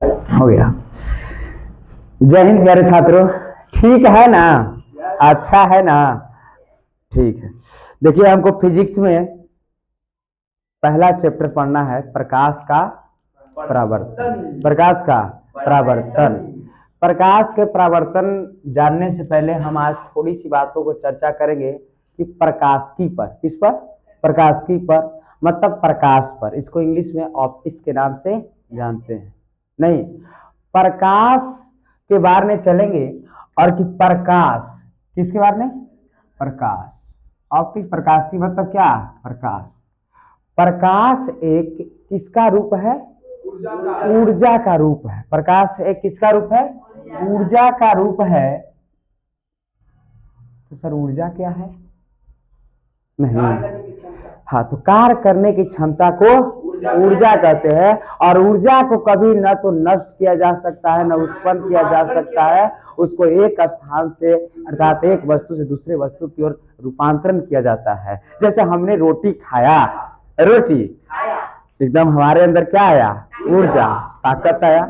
हो गया। जय हिंद प्यारे छात्रों, ठीक है ना? अच्छा है ना? ठीक है। देखिए, हमको फिजिक्स में पहला चैप्टर पढ़ना है, प्रकाश का परावर्तन। प्रकाश का परावर्तन। प्रकाश के परावर्तन जानने से पहले हम आज थोड़ी सी बातों को चर्चा करेंगे कि प्रकाशिकी पर, किस पर? प्रकाशिकी पर, मतलब प्रकाश पर। इसको इंग्लिश में ऑप्टिक्स के नाम से जानते हैं। नहीं, प्रकाश के बारे में चलेंगे और कि प्रकाश किसके बारे में? प्रकाश। ऑप्टिक्स, प्रकाश की मतलब क्या? प्रकाश। प्रकाश एक किसका रूप है? ऊर्जा का रूप है। प्रकाश एक किसका रूप है? ऊर्जा का रूप है। तो सर ऊर्जा क्या है? नहीं, हाँ, तो कार्य करने की क्षमता को ऊर्जा कहते हैं। और ऊर्जा को कभी न तो नष्ट किया जा सकता है, न उत्पन्न किया जा सकता है। उसको एक स्थान से, अर्थात एक वस्तु से दूसरे वस्तु की ओर रूपांतरण किया जाता है। जैसे हमने रोटी खाया, रोटी एकदम हमारे अंदर क्या आया? ऊर्जा, ताकत आया।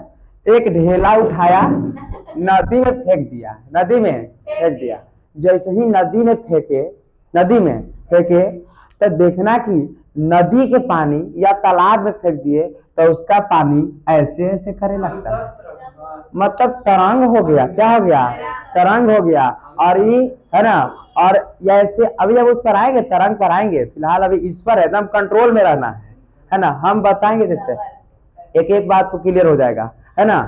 एक ढेला उठाया, नदी में फेंक दिया, नदी में फेंक दिया। जैसे ही नदी में फेंके, नदी में फेंके, तो देखना कि नदी के पानी या तालाब में फेंक दिए तो उसका पानी ऐसे ऐसे करे लगता है, मतलब तरंग हो गया। क्या हो गया? तरंग हो गया। और ये है ना, और ऐसे अभी अब उस पर आएंगे, तरंग पर आएंगे। फिलहाल अभी इस पर एकदम कंट्रोल में रहना है ना। हम बताएंगे जैसे एक एक बात को क्लियर हो जाएगा, है ना।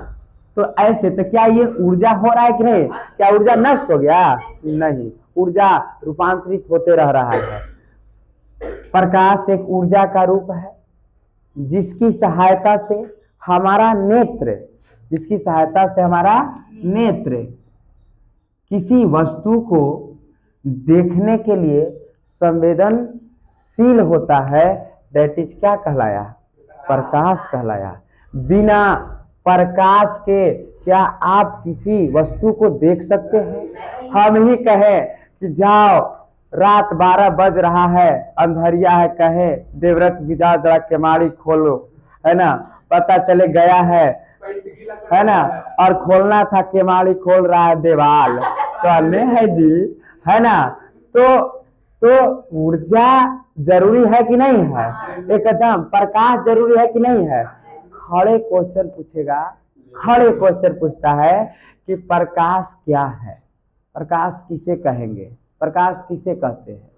तो ऐसे तो क्या ये ऊर्जा हो रहा है कि नहीं? क्या ऊर्जा नष्ट हो गया? नहीं, ऊर्जा रूपांतरित होते रह रहा है। प्रकाश एक ऊर्जा का रूप है जिसकी सहायता से हमारा नेत्र, जिसकी सहायता से हमारा नेत्र किसी वस्तु को देखने के लिए संवेदनशील होता है। दैट इज क्या कहलाया? प्रकाश कहलाया। बिना प्रकाश के क्या आप किसी वस्तु को देख सकते हैं? हम ही कहें कि जाओ, रात 12 बज रहा है, अंधरिया है, कहे देवव्रत की जाओ जरा केमाड़ी खोलो, है ना। पता चले गया है ना, और खोलना था, केमाड़ी खोल रहा है देवाल, कहने है जी, है ना। तो ऊर्जा जरूरी है कि नहीं है? एकदम प्रकाश जरूरी है कि नहीं है? खड़े क्वेश्चन पूछेगा, खड़े क्वेश्चन पूछता है कि प्रकाश क्या है? प्रकाश किसे कहेंगे? प्रकाश किसे कहते हैं?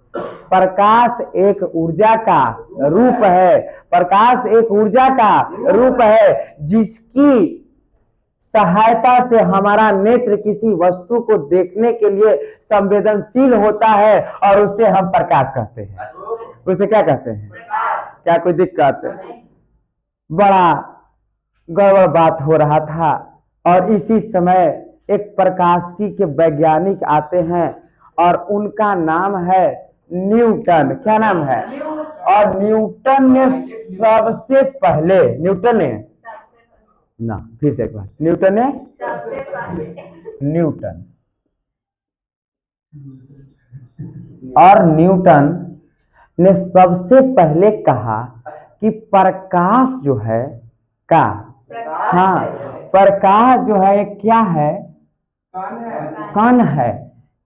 प्रकाश एक ऊर्जा का रूप है। प्रकाश एक ऊर्जा का रूप है जिसकी सहायता से हमारा नेत्र किसी वस्तु को देखने के लिए संवेदनशील होता है, और उसे हम प्रकाश कहते हैं। उसे क्या कहते हैं? क्या कोई दिक्कत? बड़ा गड़बड़ बात हो रहा था, और इसी समय एक प्रकाशिकी के वैज्ञानिक आते हैं और उनका नाम है न्यूटन। क्या नाम है? और न्यूटन ने सबसे पहले, न्यूटन ने ना, फिर से एक बार, न्यूटन ने न्यूटन और न्यूटन ने सबसे पहले कहा कि प्रकाश जो है का, हाँ, प्रकाश जो है क्या है? कण है।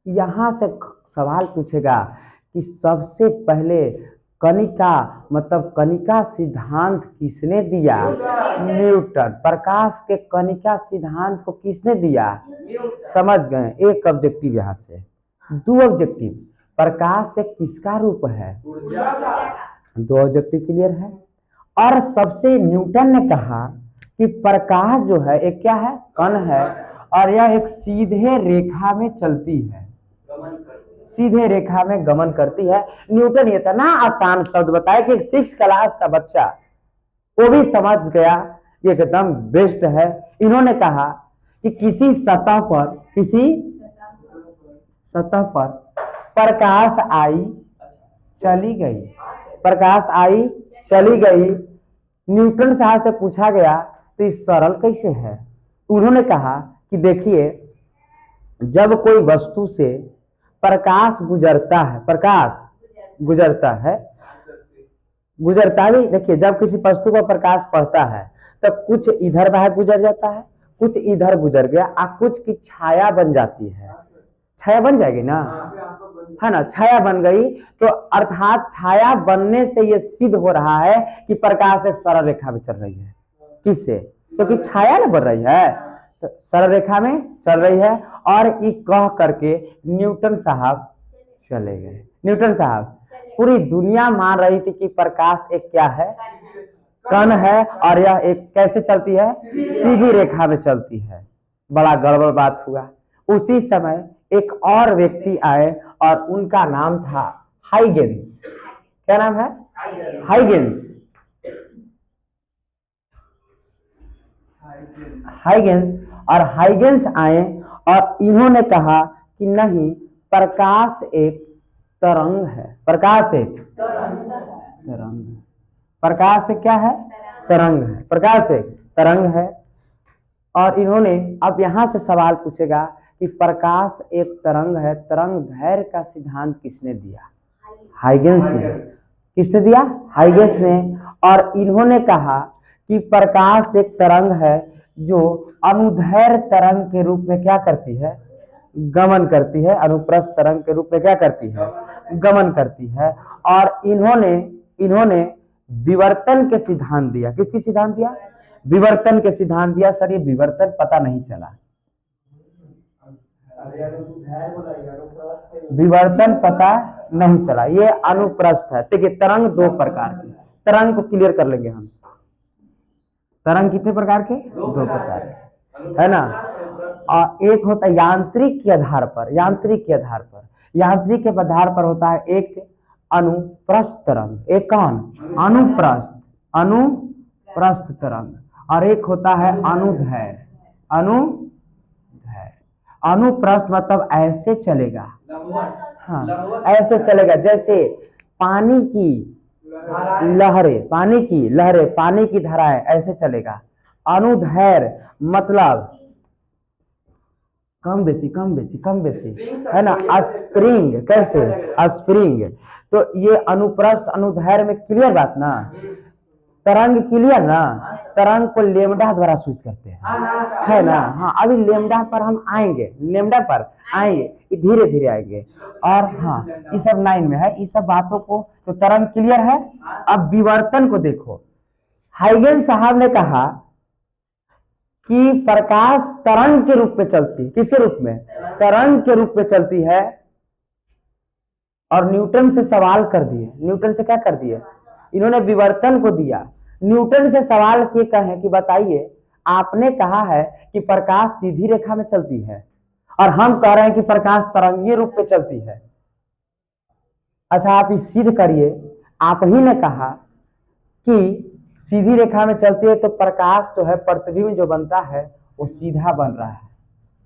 यहां से सवाल पूछेगा कि सबसे पहले कणिका, मतलब कणिका सिद्धांत किसने दिया? न्यूटन। प्रकाश के कणिका सिद्धांत को किसने दिया? समझ गए? एक ऑब्जेक्टिव यहां से। दो ऑब्जेक्टिव, प्रकाश एक किसका रूप है? दो ऑब्जेक्टिव क्लियर है। और सबसे न्यूटन ने कहा कि प्रकाश जो है एक क्या है? कण है, और यह एक सीधे रेखा में चलती है, सीधे रेखा में गमन करती है। न्यूटन ये इतना आसान शब्द बताया कि 6 क्लास का बच्चा वो भी समझ गया, ये एकदम बेस्ट है। इन्होंने कहा कि किसी सतह पर, किसी सतह पर प्रकाश आई चली गई, प्रकाश आई चली गई। न्यूटन साहब से पूछा गया तो ये सरल कैसे है? उन्होंने कहा कि देखिए, जब कोई वस्तु से प्रकाश गुजरता है, प्रकाश गुजरता है, गुजरता भी, देखिए जब किसी वस्तु पर प्रकाश पड़ता है तो कुछ इधर बाहर गुजर जाता है, कुछ इधर गुजर गया, कुछ की छाया बन जाती है। छाया बन जाएगी ना, है ना, छाया बन गई। तो अर्थात छाया बनने से ये सिद्ध हो रहा है कि प्रकाश एक सरल रेखा में चल रही है। किससे? क्योंकि छाया ना बढ़ रही है, तो सरल रेखा में चल रही है। और ये कह करके न्यूटन साहब चले गए। न्यूटन साहब, पूरी दुनिया मान रही थी कि प्रकाश एक क्या है, कण है, और यह एक कैसे चलती है, सीधी रेखा में चलती है। बड़ा गड़बड़ बात हुआ। उसी समय एक और व्यक्ति आए और उनका नाम था हाइगेंस। क्या नाम है? हाइगेंस। हाइगेंस। और हाइगेंस आए और इन्होंने कहा कि नहीं, प्रकाश एक तरंग है। प्रकाश एक तरंग है। प्रकाश एक क्या है? तरंग है। प्रकाश एक तरंग है। और इन्होंने, अब यहां से सवाल पूछेगा कि प्रकाश एक तरंग है, तरंग दैर्घ्य का सिद्धांत किसने दिया? हाइगेंस ने। किसने दिया? हाइगेंस ने। और इन्होंने कहा कि प्रकाश एक तरंग है जो अनुदैर्घ्य तरंग के रूप में क्या करती है? गमन करती है। अनुप्रस्थ तरंग के रूप में क्या करती है? गमन करती है। और इन्होंने विवर्तन के सिद्धांत दिया। किसकी सिद्धांत दिया? विवर्तन के सिद्धांत दिया। सर, ये विवर्तन पता नहीं चला। विवर्तन पता नहीं चला, ये अनुप्रस्थ है। देखिए, तरंग दो प्रकार की, तरंग को क्लियर कर लेंगे हम। तरंग कितने प्रकार के? दो प्रकार के, है ना। और एक होता है यांत्रिक के आधार पर। यांत्रिक के आधार पर, यांत्रिक के आधार पर होता है एक अनुप्रस्थ तरंग। एक कौन? अनुप्रस्थ तरंग। और एक होता है अनुदैर्घ्य। अनुप्रस्थ मतलब ऐसे चलेगा, हाँ, ऐसे चलेगा जैसे पानी की लहरें, पानी की धाराएं, ऐसे चलेगा। अनुदैर्घ्य मतलब कम बेसी, है ना, स्प्रिंग। कैसे? स्प्रिंग। तो ये अनुप्रस्थ अनुदैर्घ्य में क्लियर बात ना, तरंग क्लियर ना। तरंग को लेमडा द्वारा सूचित करते हैं, है ना। हाँ, अभी लेमडा पर हम आएंगे, धीरे धीरे आएंगे। और हाँ, ये सब 9 में है, ये सब बातों को, तो तरंग क्लियर है। अब विवर्तन को देखो। हाइगेंस साहब ने कहा कि प्रकाश तरंग के रूप में चलती है। किसके रूप में? तरंग के रूप में चलती है। और न्यूटन से सवाल कर दिए। न्यूटन से क्या कर दिए? इन्होंने विवर्तन को दिया। न्यूटन से सवाल किए, कहे कि बताइए, आपने कहा है कि प्रकाश सीधी रेखा में चलती है, और हम कह रहे हैं कि प्रकाश तरंगीय रूप में चलती है। अच्छा, आप इस सिद्ध करिए। आप ही ने कहा कि सीधी रेखा में चलती है, तो प्रकाश जो है प्रतिबिंब जो बनता है वो सीधा बन रहा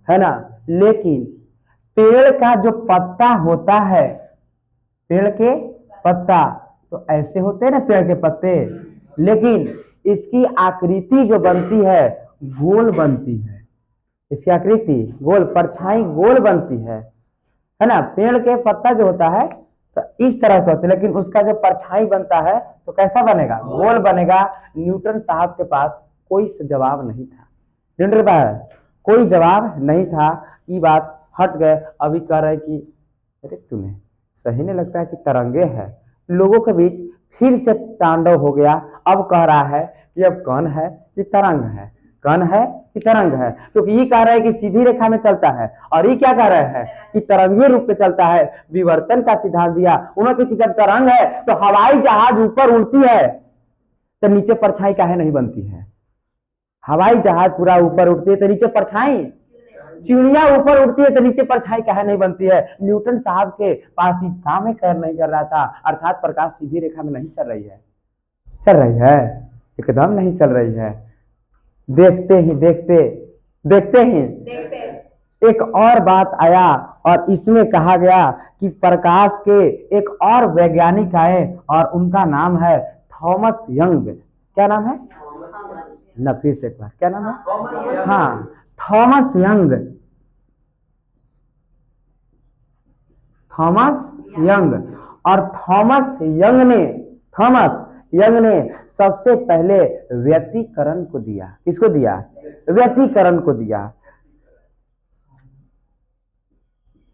है ना। लेकिन पेड़ का जो पत्ता होता है, पेड़ के पत्ता तो ऐसे होते हैं ना, पेड़ के पत्ते, लेकिन इसकी आकृति जो बनती है गोल बनती है। इसकी आकृति गोल, परछाई गोल बनती है ना। पेड़ के पत्ता जो होता है तो इस तरह का होता है, लेकिन उसका जो परछाई बनता है तो कैसा बनेगा? गोल बनेगा। न्यूटन साहब के पास कोई जवाब नहीं था। न्यूटन के पास कोई जवाब नहीं था। ये बात हट गए। अभी कह रहे कि अरे तुम्हें सही नहीं लगता है कि तरंगे है। लोगों के बीच फिर से तांडव हो गया। अब कह रहा है कि अब कौन है कि तरंग है, कण है कि तरंग है। क्योंकि ये कह रहा है कि सीधी रेखा में चलता है, और ये क्या कह रहे हैं कि तरंगीय रूप में चलता है। विवर्तन का सिद्धांत दिया उन्होंने कि जब तरंग है तो हवाई जहाज ऊपर उड़ती है तो नीचे परछाई काहे नहीं बनती है? हवाई जहाज पूरा ऊपर उड़ती है तो नीचे परछाई, चिड़िया ऊपर उड़ती है तो नीचे परछाई काहे नहीं बनती है? न्यूटन साहब के पास ही काम नहीं कर रहा था। अर्थात प्रकाश सीधी रेखा में नहीं चल रही है। चल रही है? एकदम नहीं चल रही है। देखते ही एक और बात आया, और इसमें कहा गया कि प्रकाश के एक और वैज्ञानिक आए, और उनका नाम है थॉमस यंग। क्या नाम है? ना, फिर से एक बार, क्या नाम है? हाँ, थॉमस यंग। Thomas young. और थॉमस यंग ने सबसे पहले व्यतिकरण को दिया। किसको दिया? व्यतिकरण को दिया।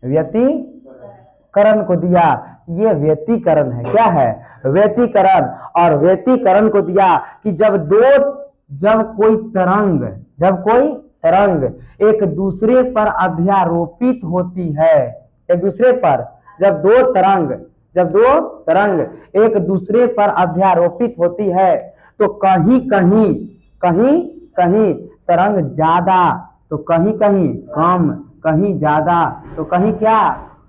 व्यतिकरण को दिया। ये व्यतिकरण है। क्या है? व्यतिकरण। और व्यतिकरण को दिया कि जब कोई तरंग एक दूसरे पर अध्यारोपित होती है, एक दूसरे पर जब दो तरंग एक दूसरे पर अध्यारोपित होती है तो कहीं कहीं तरंग ज्यादा तो कहीं कम, कहीं ज्यादा तो कहीं क्या?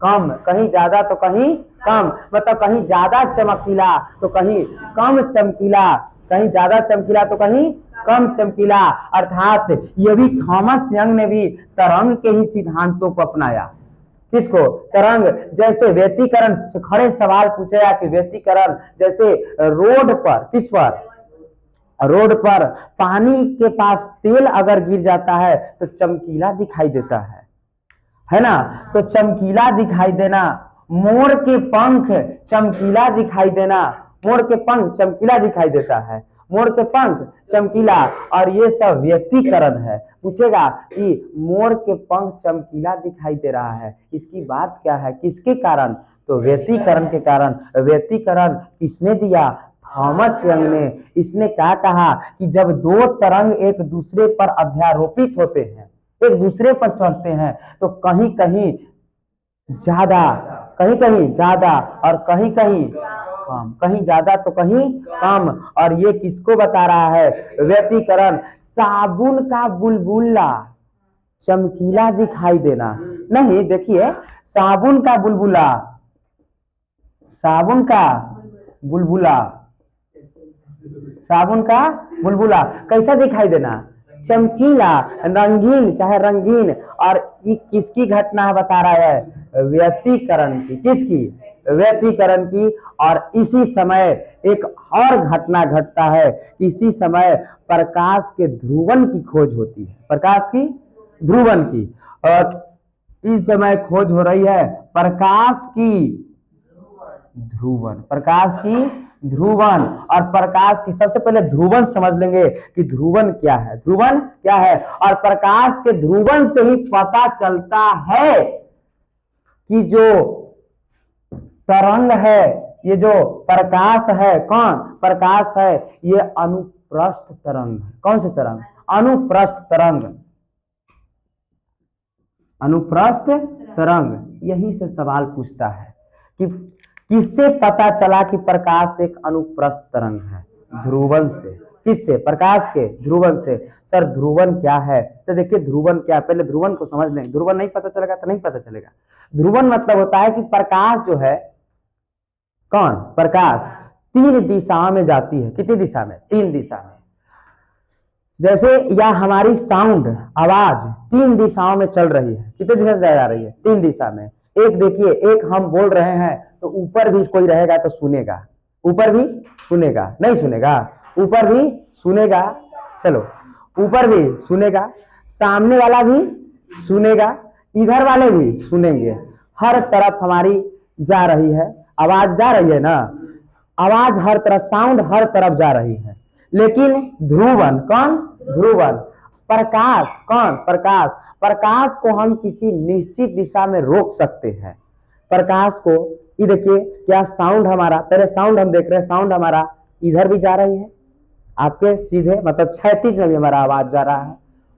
कम, कहीं ज्यादा तो कहीं कम। मतलब कहीं ज्यादा चमकीला तो कहीं कम चमकीला, कहीं ज्यादा चमकीला तो कहीं कम चमकीला। अर्थात ये भी थॉमस यंग ने भी तरंग के ही सिद्धांतों को अपनाया। किसको? तरंग। जैसे व्यतिकरण, खड़े सवाल पूछेगा कि व्यतिकरण जैसे रोड पर, किस पर? रोड पर पानी के पास तेल अगर गिर जाता है तो चमकीला दिखाई देता है ना? तो चमकीला दिखाई देना, मोर के पंख चमकीला दिखाई देना, मोर के पंख चमकीला दिखाई देता है, मोर के पंख चमकीला। और ये सब व्यतिकरण है। पूछेगा कि मोर के पंख चमकीला दिखाई दे रहा है, इसकी बात क्या है? किसके कारण? तो व्यतिकरण के कारण। व्यतिकरण किसने दिया? थॉमस यंग ने। इसने क्या कहा कि जब दो तरंग एक दूसरे पर अध्यारोपित होते हैं, एक दूसरे पर चढ़ते हैं तो कहीं कहीं ज्यादा और कहीं कम, कहीं ज्यादा तो कहीं कम। और ये किसको बता रहा है? व्यतिकरण। साबुन का बुलबुला चमकीला दिखाई देना नहीं। देखिए, साबुन का बुलबुला कैसा दिखाई देना? चमकीला, रंगीन, चाहे रंगीन। और ये किसकी घटना बता रहा है? व्यतिकरण की। किसकी? व्यतिकरण की। और इसी समय एक और घटना घटता है। इसी समय प्रकाश के ध्रुवन की खोज होती है। प्रकाश की ध्रुवन की। और इस समय खोज हो रही है प्रकाश की ध्रुवन, प्रकाश की ध्रुवन। और प्रकाश की सबसे पहले ध्रुवन समझ लेंगे कि ध्रुवन क्या है, ध्रुवन क्या है। और प्रकाश के ध्रुवन से ही पता चलता है कि जो तरंग है, ये जो प्रकाश है, कौन प्रकाश है? ये अनुप्रस्थ तरंग है। कौन सी तरंग? अनुप्रस्थ तरंग। अनुप्रस्थ तरंग। यही से सवाल पूछता है कि किससे पता चला कि प्रकाश एक अनुप्रस्थ तरंग है? ध्रुवन से। किससे? प्रकाश के ध्रुवन से। सर ध्रुवन क्या है? तो देखिए ध्रुवन क्या है, पहले ध्रुवन को समझ लें। ध्रुवन नहीं पता चलेगा तो नहीं पता चलेगा। ध्रुवन मतलब होता है कि प्रकाश जो है, कौन? प्रकाश 3 दिशाओं में जाती है। कितनी दिशा में? 3 दिशा में। जैसे या हमारी साउंड, आवाज 3 दिशाओं में चल रही है। कितने दिशा से जा रही है? 3 दिशा में। एक देखिए, एक हम बोल रहे हैं तो ऊपर भी कोई रहेगा तो सुनेगा, ऊपर भी सुनेगा, नहीं सुनेगा? ऊपर भी सुनेगा, चलो ऊपर भी सुनेगा, सामने वाला भी सुनेगा, इधर वाले भी सुनेंगे। हर तरफ हमारी जा रही है, आवाज जा रही है ना? आवाज हर तरफ, साउंड हर तरफ जा रही है। लेकिन ध्रुवन, कौन? ध्रुवन। प्रकाश, कौन? प्रकाश। प्रकाश को हम किसी निश्चित दिशा में रोक सकते हैं। प्रकाश को, ये देखिए, क्या साउंड हमारा, पहले साउंड हम देख रहे हैं, साउंड हमारा इधर भी जा रही है, आपके सीधे मतलब क्षैतिज में भी हमारा आवाज जा रहा है,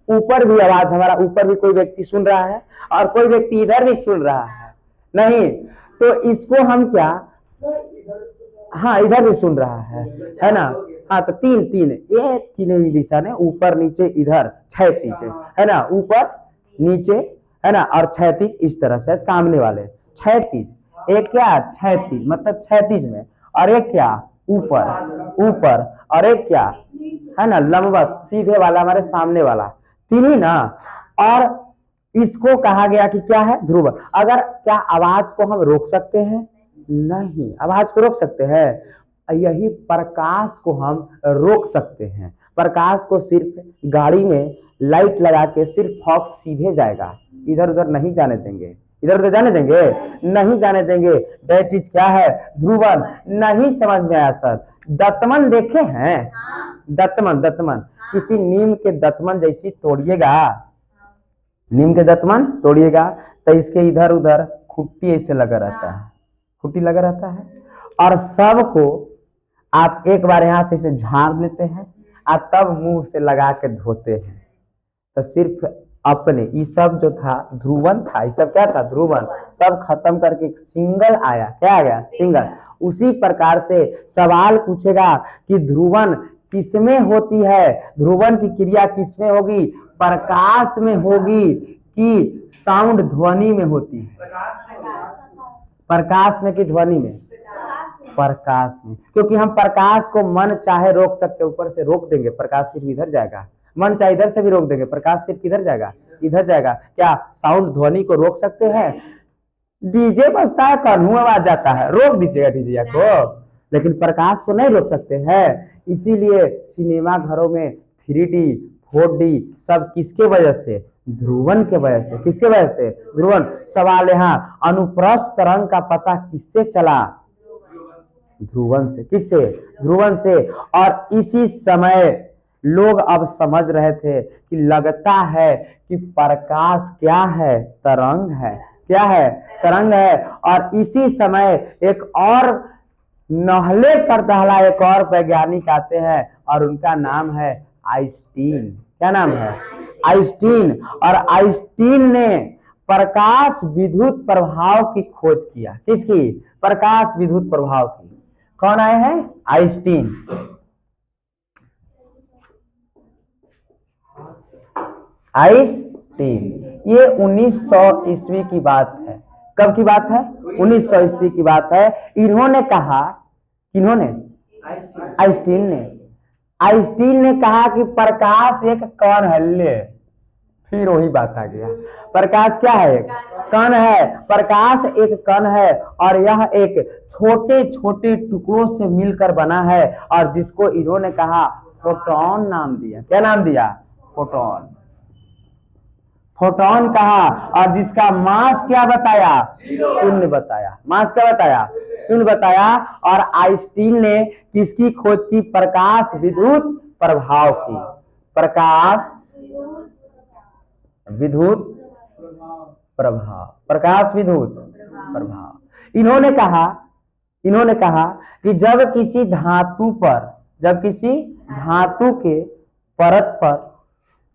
ऊपर भी आवाज हमारा, ऊपर भी कोई व्यक्ति सुन रहा है और कोई व्यक्ति इधर भी सुन रहा है, नहीं? तो इसको हम क्या, हाँ इधर भी सुन रहा है ना? हाँ, तो तीन ये तीनों ही दिशा ने, ऊपर नीचे इधर, क्षैतिज है ना, ऊपर नीचे है ना, और क्षैतिज इस तरह से सामने वाले क्षैतिज। एक क्या? क्षैतिज मतलब क्षैतिज में, और एक क्या? ऊपर, और एक क्या है ना, लंबवत, सीधे वाला, हमारे सामने वाला। 3 ही ना। और इसको कहा गया कि क्या है? ध्रुव। अगर क्या आवाज को हम रोक सकते हैं? नहीं। आवाज को रोक सकते हैं? यही प्रकाश को हम रोक सकते हैं। प्रकाश को सिर्फ गाड़ी में लाइट लगा के सिर्फ फॉक्स सीधे जाएगा, इधर उधर नहीं जाने देंगे। इधर उधर जाने देंगे? नहीं जाने देंगे। डेट इज क्या है? ध्रुवन। नहीं समझ में आया सर? दतमन देखे हैं? दतमन, दतमन किसी नीम के दतमन जैसी तोड़िएगा, नीम के दतमन तोड़िएगा तो इसके इधर उधर खुट्टी ऐसे लगा रहता है, खुट्टी लगा रहता है, और सबको आप एक बार यहाँ से इसे झाड़ लेते हैं और तब मुंह से लगा के धोते हैं। तो सिर्फ अपने ये सब जो था ध्रुवन था, ये सब क्या था? ध्रुवन। सब खत्म करके एक सिंगल आया। क्या आ गया? सिंगल। उसी प्रकार से सवाल पूछेगा कि ध्रुवन किसमें होती है, ध्रुवन की क्रिया किसमें होगी? प्रकाश में होगी कि साउंड ध्वनि में होती है? प्रकाश में कि ध्वनि में? प्रकाश में। क्योंकि हम प्रकाश को मन चाहे रोक सकते, ऊपर से रोक देंगे प्रकाश सिर्फ इधर जाएगा, मन चाहे इधर से भी रोक देंगे प्रकाश सिर्फ किधर जाएगा? इधर जाएगा। क्या साउंड ध्वनि को रोक सकते हैं? डीजे बजता है, कान्हू आवाज जाता है, रोक दीजिएगा डीजे को, लेकिन प्रकाश को नहीं रोक सकते हैं। इसीलिए सिनेमा घरों में 3D 4D सब किसके वजह से? ध्रुवन के वजह से। किसके वजह से? ध्रुवन। सवाल यहाँ, अनुप्रस्थ तरंग का पता किससे चला? ध्रुवन से। किससे? ध्रुवन से। और इसी समय लोग अब समझ रहे थे कि लगता है कि प्रकाश क्या है? तरंग है। क्या है? तरंग है। और इसी समय एक और नहले पर दहला एक और वैज्ञानिक आते हैं और उनका नाम है आइंस्टीन। क्या नाम है? आइंस्टीन। और आइंस्टीन ने प्रकाश विद्युत प्रभाव की खोज किया। किसकी? प्रकाश विद्युत प्रभाव की। कौन आए हैं? आइंस्टीन। आइंस्टीन। ये 1900 ईस्वी की बात है। कब की बात है? 1900 ईस्वी की बात है। इन्होंने कहा, किन्होंने? आइंस्टीन ने कहा कि प्रकाश एक कण है। ले, फिर वही बात आ गया। प्रकाश क्या है? एक कण है। प्रकाश एक कण है और यह एक छोटे छोटे टुकड़ों से मिलकर बना है, और जिसको इन्होंने कहा फोटोन नाम दिया। क्या नाम दिया? फोटोन। फोटोन कहा। और जिसका मास क्या बताया? शून्य बताया। मास क्या बताया? शून्य बताया। और आइंस्टीन ने किसकी खोज की? प्रकाश विद्युत प्रभाव की। प्रकाश विद्युत प्रभाव। प्रकाश विद्युत प्रभाव। इन्होंने कहा कि जब किसी धातु के परत पर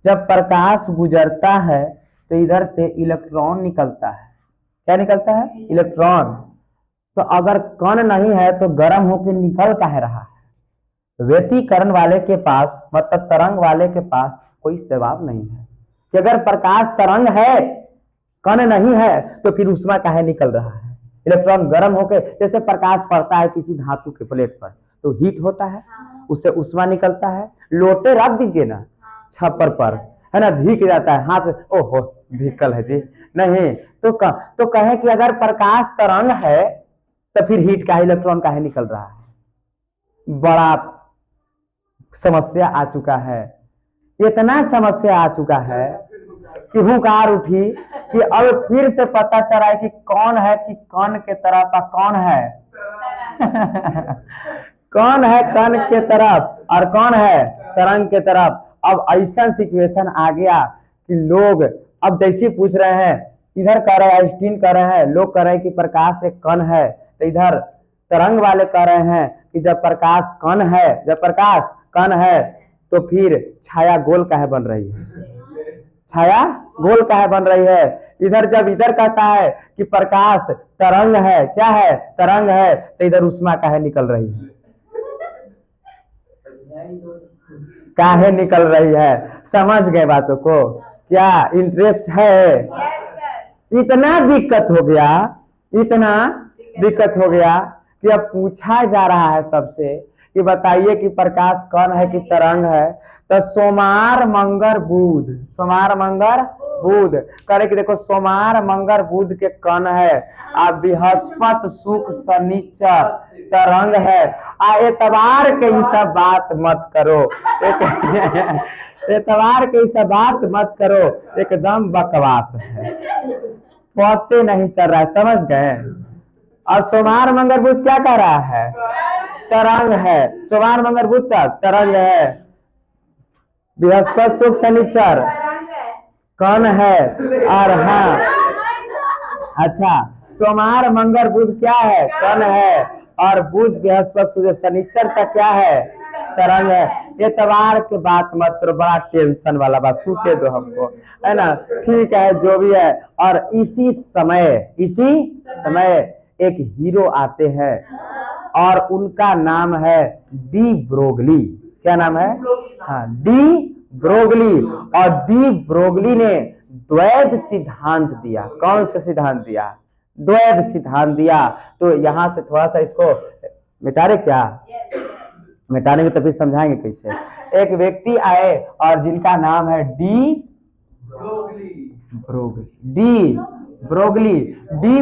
जब प्रकाश गुजरता है तो इधर से इलेक्ट्रॉन निकलता है। क्या निकलता है? इलेक्ट्रॉन। तो अगर कण नहीं है तो गर्म होकर निकल काहे रहा है? व्यतिकरण वाले के पास, मतलब तरंग वाले के पास कोई जवाब नहीं है कि अगर प्रकाश तरंग है, कण नहीं है, तो फिर ऊष्मा काहे निकल रहा है? इलेक्ट्रॉन गर्म होकर, जैसे प्रकाश पड़ता है किसी धातु के प्लेट पर तो हीट होता है, उससे ऊष्मा निकलता है। लोटे रख दीजिए ना छप्पर पर, है ना, धीक जाता है हाथ से, ओहो ढीकल है जी, नहीं तो कहें कि अगर प्रकाश तरंग है तो फिर हीट का, इलेक्ट्रॉन का निकल रहा है। बड़ा समस्या आ चुका है। इतना समस्या आ चुका है कि हुंकार उठी कि अब फिर से पता चला है कि कौन है कि कण के तरफ, कौन है कौन है कण के तरफ और कौन है तरंग के तरफ। अब ऐसा सिचुएशन आ गया कि लोग अब जैसे पूछ रहे हैं, इधर कह रहे हैं, आइंस्टीन कह रहे हैं, लोग कह रहे हैं कि प्रकाश एक कण है, तो इधर तरंग वाले कह रहे हैं कि जब प्रकाश कण है तो फिर छाया गोल काहे बन रही है? छाया गोल काहे बन रही है? इधर जब इधर कहता है कि प्रकाश तरंग है, क्या है? तरंग है, तो इधर ऊष्मा काहे निकल रही है? काहे निकल रही है? समझ गए बातों को? क्या इंटरेस्ट है? इतना दिक्कत हो गया कि अब पूछा जा रहा है सबसे कि बताइए कि प्रकाश कण है कि तरंग है। तो सोमवार मंगल बुध करे कि देखो, सोमवार मंगल बुध के कण है, आ बृहस्पति शुक्र शनिचर तरंग है। आ एतवार के ये सब बात मत करो एतवार के ये सब बात मत करो, एकदम बकवास है। पौते नहीं चल रहा है, समझ गए। और सोमवार मंगल बुध क्या कह रहा है? तरंग है। सोमवार मंगल बुध तक तरंग है। बृहस्पति शुक्र शनिचर कौन है? और हाँ, अच्छा, सोमवार मंगल बुध क्या है? कौन है। और बुध बृहस्पति शुक्र शनिचर का क्या है? तरंग है। एतवार के बात मत करो, बड़ा टेंशन वाला बात, सूते दो हमको, है ना। ठीक है, जो भी है। और इसी समय एक हीरो आते हैं और उनका नाम है डी ब्रोगली। क्या नाम है? हाँ, डी ब्रोगली। और डी ब्रोगली ने द्वैध सिद्धांत दिया। कौन सा सिद्धांत दिया? द्वैध सिद्धांत दिया। तो यहां से थोड़ा सा इसको मिटा रहे क्या? मिटाने के तो फिर समझाएंगे कैसे। एक व्यक्ति आए और जिनका नाम है डी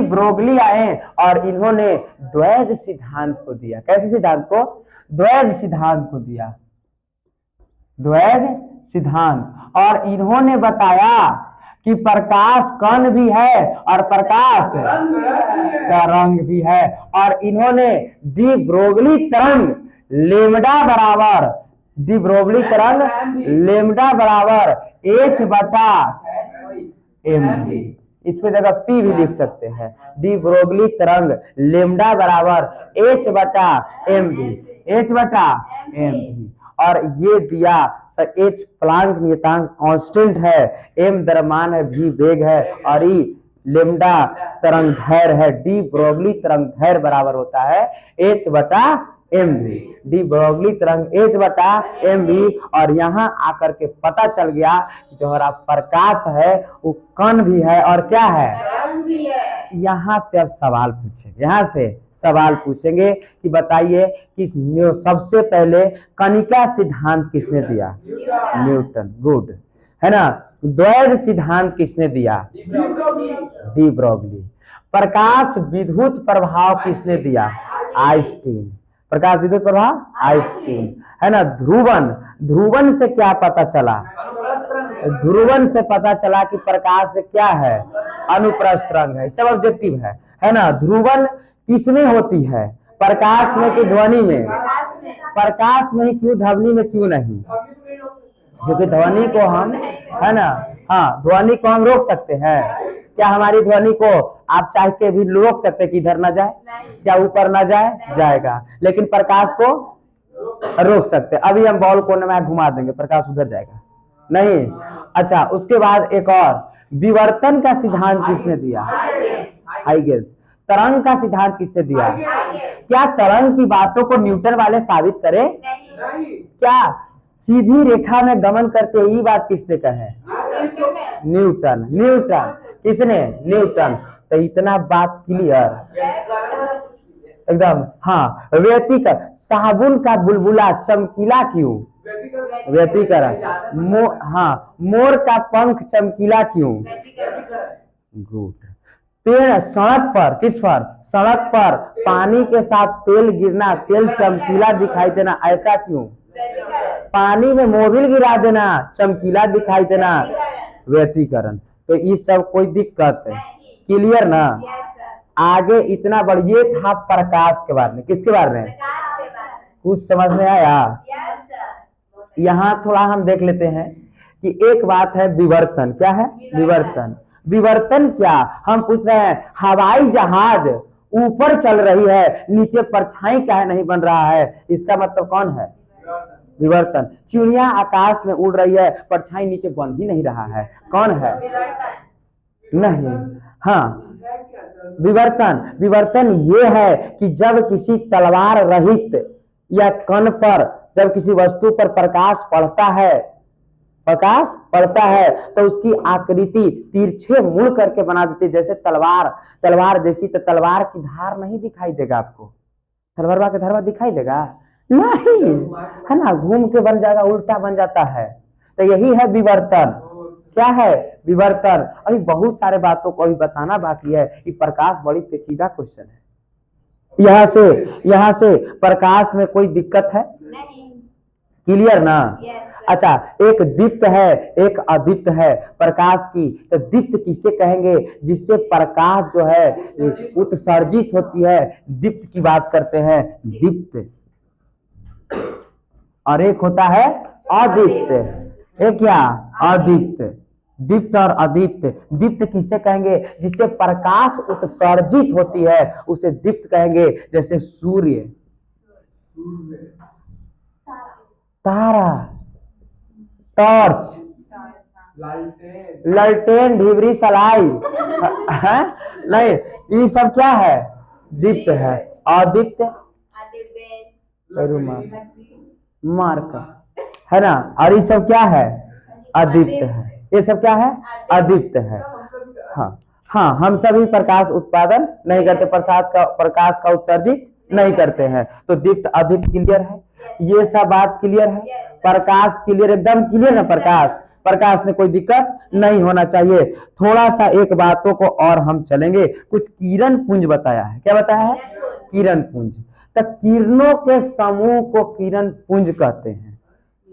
ब्रोगली आए और इन्होंने द्वैध सिद्धांत को दिया। कैसे सिद्धांत को? द्वैध सिद्धांत को दिया। द्वैध सिद्धांत। और इन्होंने बताया कि प्रकाश कण भी है और प्रकाश तरंग भी है। और इन्होंने डी ब्रोगली तरंग लेमडा बराबर H बटा mv, इसको जगह P भी लिख सकते हैं। डी ब्रोगली तरंग लेमडा बराबर H बटा mv। और ये दिया सर, H प्लांक नियतांक कांस्टेंट है, m द्रव्यमान है, v वेग है, और ई लेमडा तरंग दैर्घ्य है। डी ब्रोगली तरंग दैर्घ्य बराबर होता है H बटा mv। डी ब्रोगली तरंग H बटा mv। और यहाँ आकर के पता चल गया जो हमारा प्रकाश है वो कण भी है और क्या है? यहाँ से अब सवाल पूछेंगे कि बताइए कि सबसे पहले कणिका सिद्धांत किसने दिया? न्यूटन। गुड, है ना। द्वैध सिद्धांत किसने दिया? De Broglie. प्रकाश विद्युत प्रभाव किसने दिया? आइंस्टीन। प्रकाश विद्युत प्रभाव आइंस्टीन, है ना। ध्रुवन से क्या पता चला? ध्रुवन से पता चला कि प्रकाश क्या है? अनुप्रस्थ रंग है। सब ऑब्जेक्टिव है ना। ध्रुवन किसमें होती है? प्रकाश में कि ध्वनि में? प्रकाश में ही क्यों, ध्वनि में क्यों नहीं? क्योंकि ध्वनि को हम, है ना, हाँ, ध्वनि को हम रोक सकते हैं। क्या हमारी ध्वनि को आप चाह के भी रोक सकते कि इधर ना जाए? क्या ऊपर ना जाए? जाएगा। लेकिन प्रकाश को रोक सकते। अभी हम बॉल को में घुमा देंगे, प्रकाश उधर जाएगा नहीं। अच्छा, उसके बाद एक और, विवर्तन का सिद्धांत किसने दिया? हाइगेंस। तरंग का सिद्धांत किसने दिया? क्या तरंग की बातों को न्यूटन वाले साबित करे? क्या सीधी रेखा में गमन करते ही बात किसने कहे? न्यूटन। किसने? न्यूटन। तो इतना बात क्लियर एकदम। हाँ, व्यतिकरण। साबुन का बुलबुला चमकीला क्यों? व्यतिकरण। हाँ, मोर का पंख चमकीला क्यों? गुड। पेड़ सड़क पर, किस पर? सड़क पर पानी के साथ तेल गिरना, तेल चमकीला दिखाई देना, ऐसा क्यों? पानी में मोबिल गिरा देना, चमकीला दिखाई देना, व्यतिकरण। तो ये सब कोई दिक्कत है? क्लियर ना। आगे इतना बढ़िए था प्रकाश के बारे में। किसके बारे में? कुछ समझ में आया? यहाँ थोड़ा हम देख लेते हैं कि एक बात है विवर्तन। क्या है? विवर्तन क्या? हम पूछ रहे हैं हवाई जहाज ऊपर चल रही है, नीचे परछाई क्या है नहीं बन रहा है, इसका मतलब कौन है? विवर्तन। चिड़िया आकाश में उड़ रही है, परछाई नीचे बन ही नहीं रहा है, कौन है? नहीं। हाँ, विवर्तन ये है कि जब किसी तलवार रहित या कण पर, जब किसी वस्तु पर प्रकाश पड़ता है तो उसकी आकृति तिरछे मुड़ करके बना देती है। जैसे तलवार जैसी, तो तलवार की धार नहीं दिखाई देगा आपको? तलवार का धार दिखाई देगा नहीं, है ना। घूम के बन जाएगा, उल्टा बन जाता है। तो यही है विवर्तन। क्या है? विवर्तन। अभी बहुत सारे बातों को अभी बताना बाकी है। ये प्रकाश बड़ी पेचीदा क्वेश्चन है। यहाँ से प्रकाश में कोई दिक्कत है? क्लियर ना। अच्छा, एक दीप्त है, एक अदीप्त है प्रकाश की। तो दीप्त किसे कहेंगे? जिससे प्रकाश जो है उत्सर्जित होती है, दीप्त की बात करते हैं, दीप्त। और एक होता है अदीप्त। एक क्या? अदीप्त। दीप्त और अदीप्त। दीप्त किसे कहेंगे? जिससे प्रकाश उत्सर्जित होती है, उसे दीप्त कहेंगे। जैसे सूर्य, तारा, टॉर्च, ललटेन, ढिबरी, सलाई है? नहीं, ये सब क्या है? दीप्त है। अदीप्त मार्कर है ना? और ये सब क्या है? अदीप्त है। ये सब क्या है? अदीप्त है। हाँ हाँ, हम सभी प्रकाश उत्पादन नहीं करते, प्रकाश का उत्सर्जित नहीं करते हैं। तो दीप्त अदीप्त क्लियर है, ये सब बात क्लियर है। प्रकाश क्लियर, एकदम क्लियर ना? प्रकाश में कोई दिक्कत नहीं होना चाहिए। थोड़ा सा एक बातों को और हम चलेंगे। कुछ किरण पुंज बताया है। क्या बताया है? किरण पुंज। तो किरणों के समूह को किरण पुंज कहते हैं।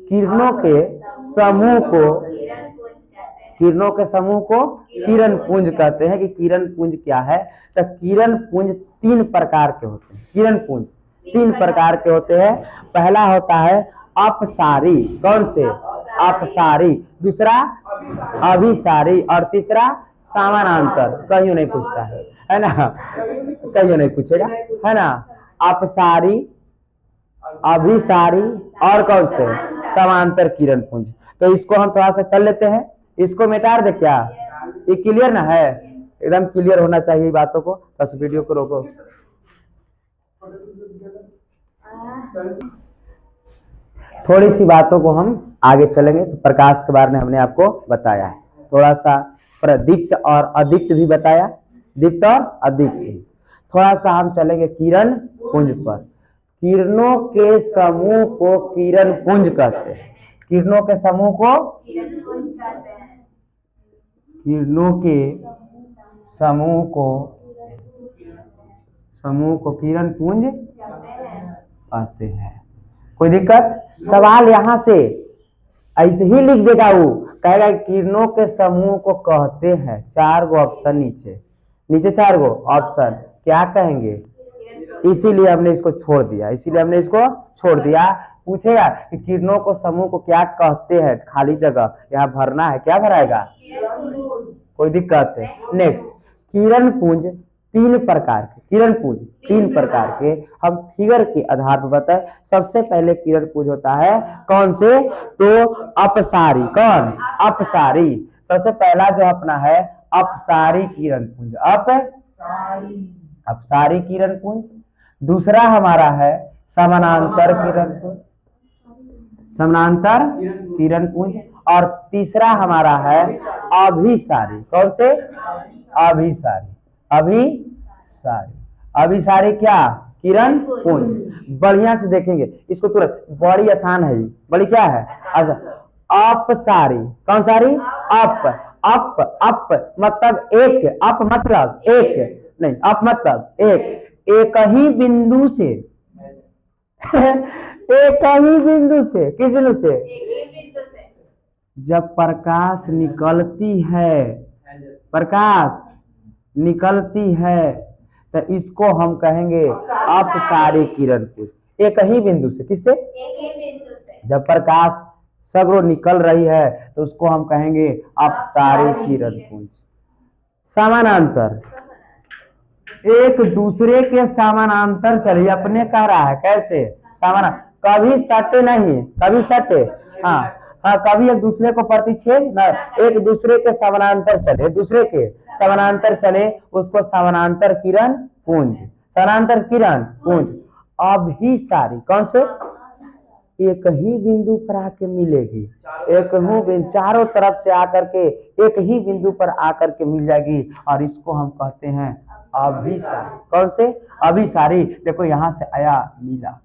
किरणों के समूह को किरण पुंज कहते हैं। कि किरण पुंज क्या है? तो किरण पुंज 3 प्रकार के होते हैं। किरण पुंज 3 प्रकार के होते हैं। पहला होता है अपसारी। कौन से? अपसारी। दूसरा अभिसारी, और तीसरा समानांतर। कहीं नहीं पूछता है ना? कहीं नहीं पूछेगा, है ना? अपसारी, अभिसारी, और कौन से? समांतर किरण पुंज। तो इसको हम थोड़ा सा चल लेते हैं। इसको मिटा दे क्या? ये क्लियर ना है? एकदम क्लियर होना चाहिए बातों को। बस वीडियो को रोको। थोड़ी सी बातों को हम आगे चलेंगे। तो प्रकाश के बारे में हमने आपको बताया है। थोड़ा सा दीप्त और अदीप्त भी बताया, दीप्त और अदीप्त। थोड़ा सा हम चलेंगे किरण पुंज पर। किरणों के समूह को किरण पुंज कहते हैं। किरणों के समूह को किरणों के समूह को किरण पुंज कहते हैं। कोई दिक्कत? सवाल यहाँ से ऐसे ही लिख देगा, वो कहेगा किरणों के समूह को कहते हैं। 4 गो ऑप्शन नीचे 4 गो ऑप्शन, क्या कहेंगे? इसीलिए हमने इसको छोड़ दिया। पूछेगा कि किरणों को समूह को क्या कहते हैं, खाली जगह यहाँ भरना है। क्या भराएगा? कोई दिक्कत है? नेक्स्ट, किरण पुंज 3 प्रकार के। किरण पुंज 3 प्रकार के हम फिगर के आधार पर बताए। सबसे पहले किरण पुंज होता है कौन से? तो अपसारी। कौन? अपसारी। सबसे पहला जो अपना है अपसारी किरण पुंज। अपसारी किरण पुंज। दूसरा हमारा है समानांतर किरण पुंज, समानांतर किरण पुंज। और तीसरा हमारा है अभिसारी। कौन से? अभिसारी क्या? किरण पुंज। बढ़िया से देखेंगे इसको तुरंत। बड़ी आसान है ये, बड़ी क्या है? अच्छा, अपसारी। कौन सारी? अप मतलब एक, अप मतलब एक नहीं, अप मतलब एक ही बिंदु से एक ही बिंदु से। किस बिंदु से? जब प्रकाश निकलती है तो इसको हम कहेंगे अपसारी किरण पुंज। एक ही बिंदु से। किससे? जब प्रकाश सगरो निकल रही है तो उसको हम कहेंगे अपसारी किरण पुंज। समानांतर, एक दूसरे के समानांतर चलिए। अपने कह रहा है कैसे? समानांतर। कभी सटे नहीं, कभी सटे हाँ हाँ, कभी एक दूसरे को प्रतिच्छेद न, एक दूसरे के समानांतर चले, दूसरे के समानांतर चले, उसको समानांतर किरण पुंज। समानांतर किरण पुंज। अभिसारी। कौन से? एक ही बिंदु पर आके मिलेगी। एक ही बिंदु चारों तरफ से आकर के एक ही बिंदु पर आकर के मिल जाएगी, और इसको हम कहते हैं अभिसारी। कौन से? अभिसारी। देखो यहाँ से आया मिला,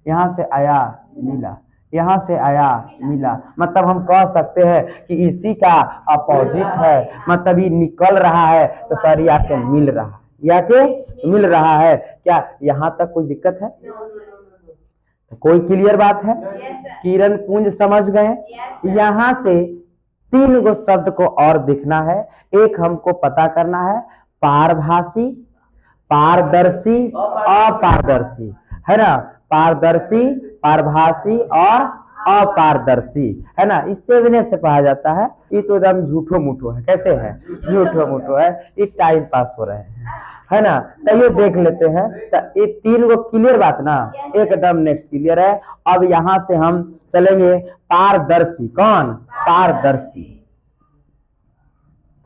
यहाँ से आया मिला, यहाँ से आया मिला। मतलब हम कह सकते हैं कि इसी का अपोजिट है। मतलब ये निकल रहा है तो सर आके मिल रहा है, क्या यहाँ तक कोई दिक्कत है? कोई क्लियर बात है? किरण पुंज समझ गए? यहां से 3 गो शब्द को और देखना है। एक हमको पता करना है पारभासी, पारदर्शी, अपारदर्शी, है ना। पारदर्शी, पारभासी और अपारदर्शी, है ना। इससे भी से कहा जाता है ये तो एकदम झूठो मूठो है। कैसे है? झूठो मूठो है, ये टाइम पास हो रहे हैं, है ना। तो ये देख लेते हैं। तो ये 3 गो क्लियर बात ना, एकदम नेक्स्ट क्लियर है। अब यहां से हम चलेंगे पारदर्शी। कौन? पारदर्शी,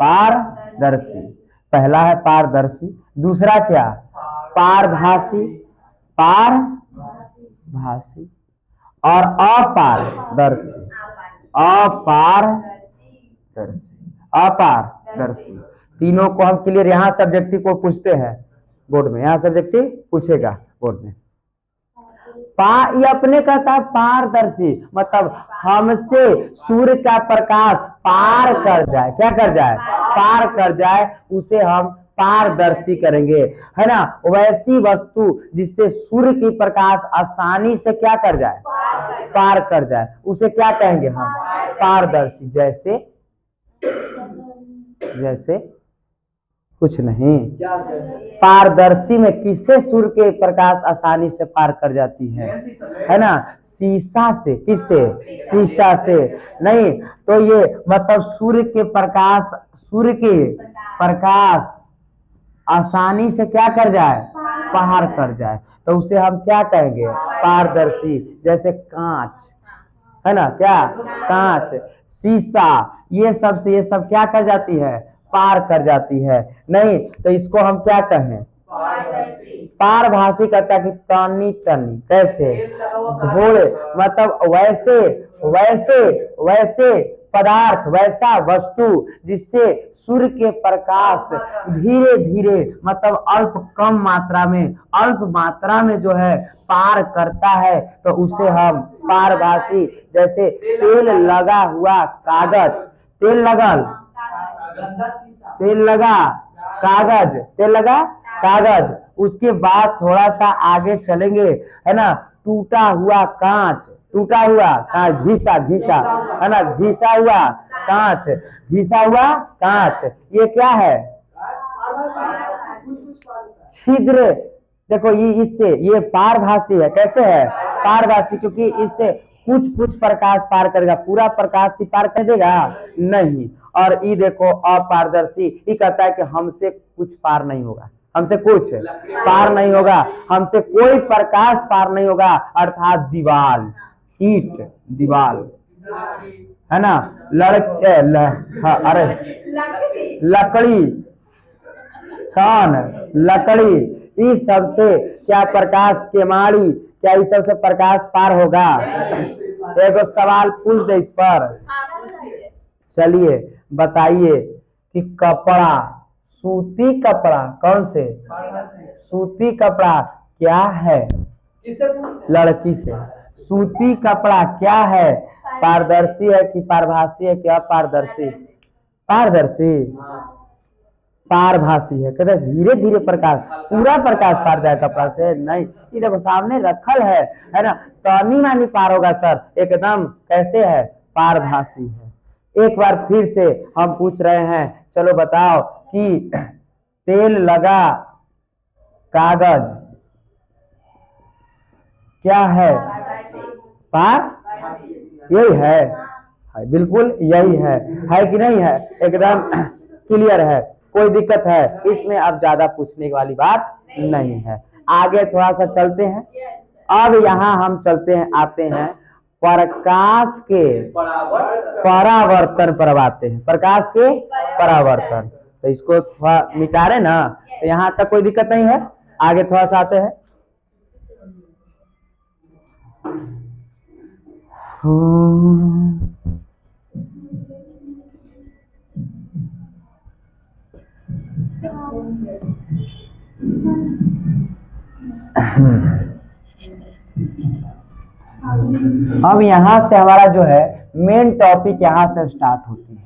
पारदर्शी पहला है पारदर्शी। दूसरा क्या? पारभासी, पारभासी और अपारदर्शी, अपारदर्शी, अपारदर्शी। तीनों को हम क्लियर। यहाँ सब्जेक्टिव को पूछते हैं बोर्ड में, यहाँ सब्जेक्टिव पूछेगा बोर्ड में। ये अपने कहता है पारदर्शी, मतलब हमसे सूर्य का प्रकाश पार कर जाए। क्या कर जाए? पार कर जाए, उसे हम पारदर्शी करेंगे, है ना। वैसी वस्तु जिससे सूर्य की प्रकाश आसानी से क्या कर जाए? पार कर जाए, उसे क्या कहेंगे हम? पारदर्शी। जैसे जैसे कुछ नहीं, पारदर्शी में किससे सूर्य के प्रकाश आसानी से पार कर जाती है ना। शीशा से। किससे? शीशा से नहीं तो ये मतलब सूर्य के प्रकाश, सूर्य के प्रकाश आसानी से क्या कर जाए? पार कर जाए, तो उसे हम क्या कहेंगे? पारदर्शी। जैसे कांच, है ना, क्या? कांच, शीशा, ये सब से ये सब क्या कर जाती है? पार कर जाती है। नहीं तो इसको हम क्या कहें? पारभासी कहता है कि तनी तनी। कैसे? धोले, मतलब वैसे वैसे वैसे पदार्थ, वैसा वस्तु जिससे सूर्य के प्रकाश धीरे धीरे, मतलब अल्प कम मात्रा में, अल्प मात्रा में जो है पार करता है, तो उसे हम पारभासी। जैसे तेल लगा हुआ कागज, तेल लगल, तेल लगा कागज, तेल लगा कागज, उसके बाद थोड़ा सा आगे चलेंगे, है ना, टूटा हुआ कांच, टूटा हुआ कांच, घिसा घिसा, है ना, घिसा हुआ कांच, घिसा हुआ कांच, ये क्या है? छिद्र। देखो ये इससे ये पारभासी है। कैसे है? पारभासी, क्योंकि इससे कुछ कुछ प्रकाश पार करेगा, पूरा प्रकाश ही पार कर देगा नहीं। और ये देखो अपारदर्शी, ये कहता है कि हमसे कुछ पार नहीं होगा, हमसे कुछ पार नहीं होगा, हमसे कोई प्रकाश पार नहीं होगा, अर्थात दीवाल, ईंट, दीवाल, है ना, अरे लकड़ी, कान, लकड़ी, इस सबसे क्या प्रकाश, केमाड़ी, क्या इस सबसे प्रकाश पार होगा? एक सवाल पूछ दे इस पर। चलिए बताइए कि कपड़ा, सूती कपड़ा, कौन से? सूती कपड़ा क्या है? लड़की से। सूती कपड़ा क्या है? पारदर्शी है कि पारभासी है कि अपारदर्शी? पारदर्शी, पारभासी है। कहते धीरे धीरे प्रकाश, पूरा प्रकाश पार जाए कपड़ा से नहीं। ये देखो सामने रखल है ना, तनी मानी पार होगा सर, एकदम कैसे है? पारभासी है। एक बार फिर से हम पूछ रहे हैं, चलो बताओ कि तेल लगा कागज क्या है? पार, यही है, बिल्कुल यही है कि नहीं है? एकदम क्लियर है, कोई दिक्कत है इसमें? अब ज्यादा पूछने वाली बात नहीं है। आगे थोड़ा सा चलते हैं। अब यहाँ हम चलते हैं, आते हैं प्रकाश के परावर्तन पर आते हैं। प्रकाश के परावर्तन, तो इसको थोड़ा मिटा रहे ना, तो यहाँ तक कोई दिक्कत नहीं है। आगे थोड़ा सा आते हैं। अब यहाँ से हमारा जो है मेन टॉपिक यहाँ से स्टार्ट होती है।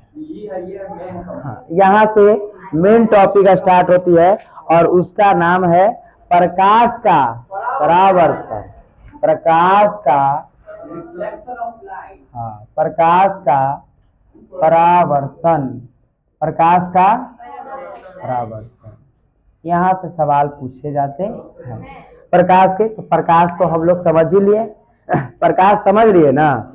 यहाँ से मेन टॉपिक स्टार्ट होती है और उसका नाम है प्रकाश का परावर्तन। प्रकाश का, हाँ, प्रकाश का परावर्तन, प्रकाश का परावर्तन, यहाँ से सवाल पूछे जाते हैं प्रकाश के। तो प्रकाश तो हम लोग समझ ही लिए, प्रकाश समझ लिए ना।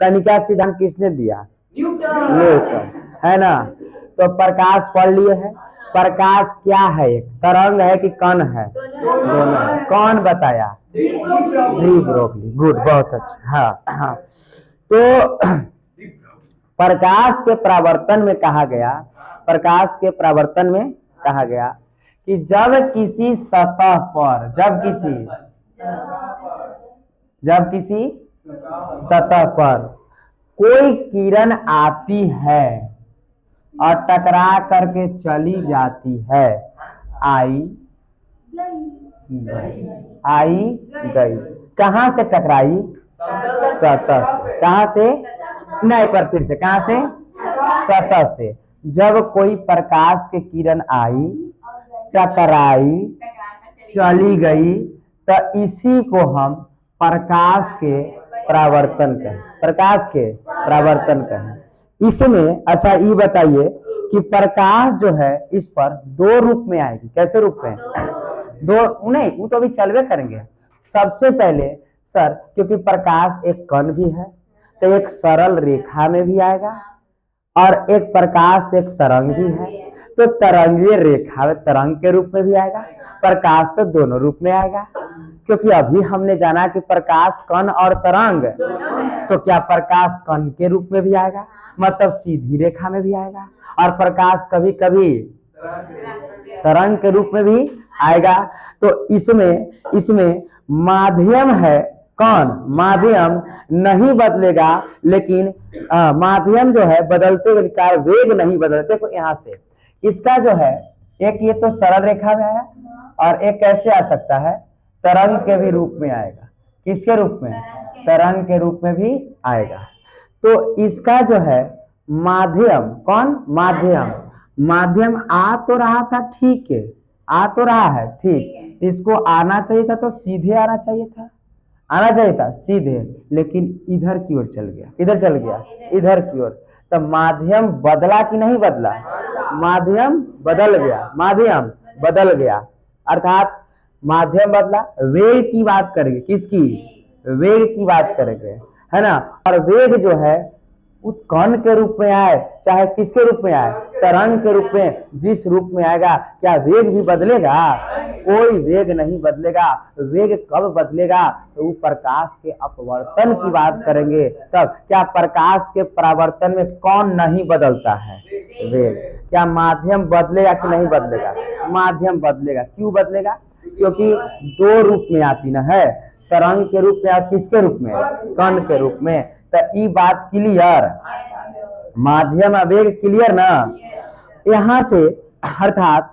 कणिका सिद्धांत किसने दिया? न्यूटन, है ना। तो प्रकाश पढ़ लिए है। प्रकाश क्या है? एक तरंग है कि कण है? दोनों है। कौन बताया? De Broglie. गुड, बहुत अच्छा। हाँ हाँ। तो प्रकाश के परावर्तन में कहा गया, प्रकाश के परावर्तन में कहा गया कि जब किसी सतह पर, जब किसी सतह पर कोई किरण आती है और टकरा करके चली जाती है, आई गई, कहां से टकराई? सतह से। कहां से? नहीं, एक बार फिर से, कहां से? सतह से। जब कोई प्रकाश की किरण आई, टकराई, चली गई, तो इसी को हम प्रकाश के परावर्तन कहें, प्रकाश के परावर्तन कहें। इसमें अच्छा ये बताइए कि प्रकाश जो है इस पर दो रूप में आएगी। कैसे रूप में? दो नहीं, वो तो अभी चलवे करेंगे। सबसे पहले सर, क्योंकि प्रकाश एक कण भी है, तो एक सरल रेखा में भी आएगा, और एक प्रकाश एक तरंग भी है, तो तरंगीय रेखा तरंग के रूप में भी आएगा। प्रकाश तो दोनों रूप में आएगा, क्योंकि अभी हमने जाना कि प्रकाश कण और तरंग, तो क्या प्रकाश कण के रूप में भी आएगा, मतलब सीधी रेखा में भी आएगा, और प्रकाश कभी कभी तरंग के रूप में भी आएगा। तो इसमें माध्यम है कौन? माध्यम नहीं बदलेगा, लेकिन माध्यम जो है बदलते हुए कार वेग नहीं बदलते। देखो यहाँ से इसका जो है, एक ये तो सरल रेखा में आया, और एक कैसे आ सकता है? तरंग के भी रूप में आएगा। किसके रूप में? तरंग के रूप में भी आएगा। तो इसका जो है माध्यम, कौन? माध्यम आ तो रहा था, ठीक है, आ तो रहा है, ठीक, इसको आना चाहिए था तो सीधे आना चाहिए था, सीधे, लेकिन इधर की ओर चल गया। इधर चल गया, इधर की ओर। तो माध्यम बदला कि नहीं बदला? माध्यम बदल गया, अर्थात माध्यम बदला। वेग की बात करेंगे, किसकी? वेग की बात करेंगे, है ना। और वेग जो है कण के रूप में आए, चाहे किसके रूप में आए? तरंग के रूप में, जिस रूप में आएगा, क्या वेग भी बदलेगा? कोई वेग नहीं बदलेगा। वेग कब बदलेगा? तो वो प्रकाश के अपवर्तन की बात करेंगे तब। क्या प्रकाश के परावर्तन में कौन नहीं बदलता है? वेग। क्या माध्यम बदलेगा कि नहीं बदलेगा? माध्यम बदलेगा। क्यों बदलेगा? क्योंकि दो रूप में आती ना है, तरंग के रूप में और किसके रूप में? कण के रूप में। तो ये बात क्लियर, माध्यम वेग क्लियर ना। यहाँ से अर्थात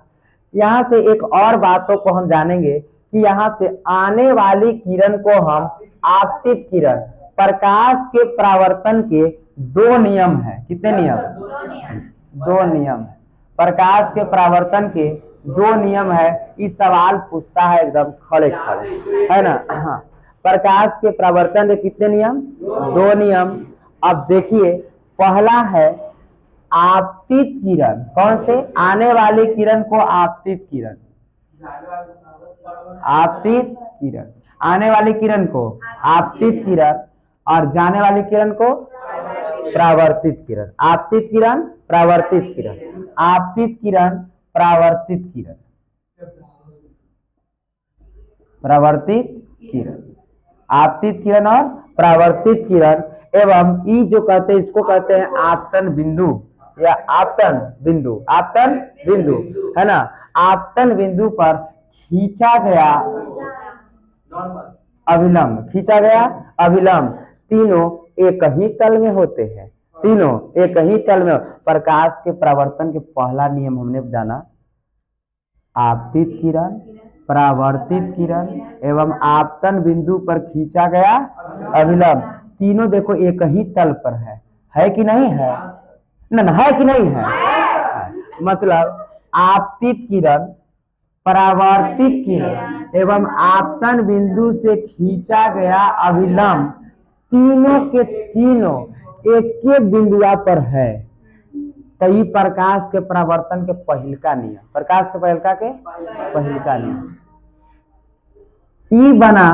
यहाँ से एक और बातों को हम जानेंगे कि यहाँ से आने वाली किरण को हम आपतित किरण, प्रकाश के परावर्तन के दो नियम है। कितने नियम? दो नियम है। प्रकाश के परावर्तन के दो नियम है। इस सवाल पूछता है एकदम खड़े खड़े, है ना। प्रकाश के परावर्तन के कितने नियम? दो नियम। अब देखिए, पहला है आपतित किरण। कौन से? आने वाली किरण को आपतित किरण, आपतित किरण, आने वाली किरण को आपतित किरण, और जाने वाली किरण को परावर्तित किरण। आपतित किरण, परावर्तित किरण, आपतित किरण, परावर्तित किरण, परावर्तित किरण, आपतित किरण और परावर्तित किरण। एवं ई जो कहते हैं, इसको कहते हैं आपतन बिंदु या आपतन बिंदु, आपतन बिंदु, है ना। आपतन बिंदु पर खींचा गया अभिलंब, खींचा गया अभिलंब, तीनों एक ही तल में होते हैं, तीनों एक ही तल में। प्रकाश के परावर्तन के पहला नियम हमने जाना, आपतित किरण, परावर्तित किरण एवं आपतन बिंदु पर खींचा गया अभिलंब, तीनों देखो एक ही तल पर है कि नहीं है? ना है कि नहीं है? मतलब आपतित किरण परावर्तित किरण एवं आपतन बिंदु से खींचा गया अभिलंब तीनों के तीनों एक के बिंदुआ पर है। तो ये प्रकाश के परावर्तन के पहिलका नियम, प्रकाश के पहिलका नियम। ई बना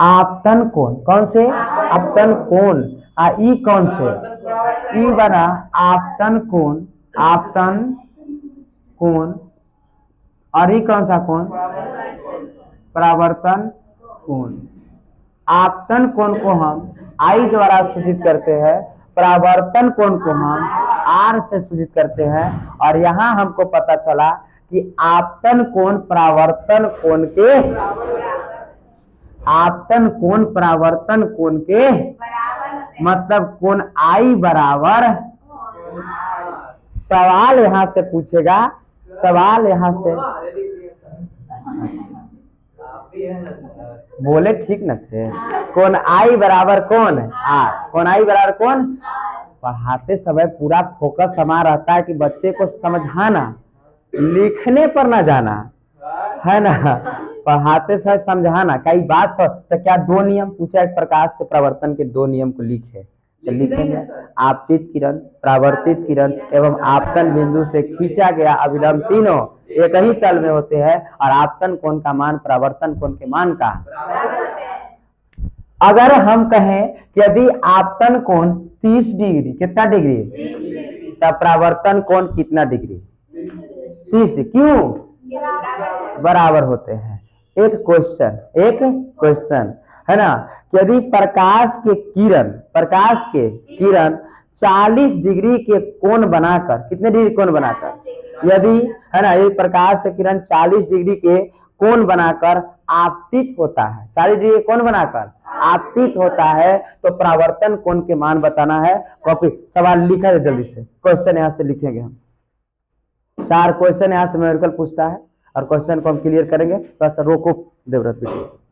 आपतन कोण, कौन से? आपतन कोण। ई कौन से? ई बना आपतन कोण, आपतन कोण। और ई कौन सा कोण? परावर्तन कोण। आपतन कोण को हम आई द्वारा सूचित करते हैं, परावर्तन कोण को हम आर से सूचित करते हैं। और यहाँ हमको पता चला कि आपतन कोण परावर्तन कोण के, आपतन कोण परावर्तन कोण के मतलब कोण आई बराबर, सवाल यहाँ से पूछेगा, सवाल यहाँ से बोले ठीक न थे। कोण आई बराबर कौन? आर। कोण आई बराबर कौन? पढ़ाते समय पूरा फोकस हमारा रहता है कि बच्चे को समझाना, लिखने पर ना जाना, है ना। पढ़ाते समय समझाना। कई बात तो क्या दो नियम पूछा, एक प्रकाश के परावर्तन के दो नियम को लिखे, तो लिखेंगे आपतित किरण, परावर्तित किरण एवं आपतन बिंदु से खींचा गया अभिलंब तीनों एक ही तल में होते हैं और आपतन कोण का मान परावर्तन कोण के मान का। अगर हम कहें कि यदि आपतन कोण 30 डिग्री, कितना डिग्री? तब परावर्तन कोण कितना डिग्री? 30 डिग्री। क्यों? बराबर होते हैं। एक क्वेश्चन है ना, यदि प्रकाश के किरण 40 डिग्री के कोण बनाकर, कितने डिग्री कोण बनाकर, यदि है ना ये प्रकाश के किरण 40 डिग्री के कोण बनाकर आपतित होता है, 40 डिग्री कोण बनाकर आपतित होता है, तो परावर्तन कोण के मान बताना है। कॉपी सवाल लिखा है जल्दी से, क्वेश्चन यहाँ से लिखेंगे हम। 4 क्वेश्चन यहाँ से न्यूमेरिकल पूछता है और क्वेश्चन को हम क्लियर करेंगे। थोड़ा सा रोको देवव्रत बेटी।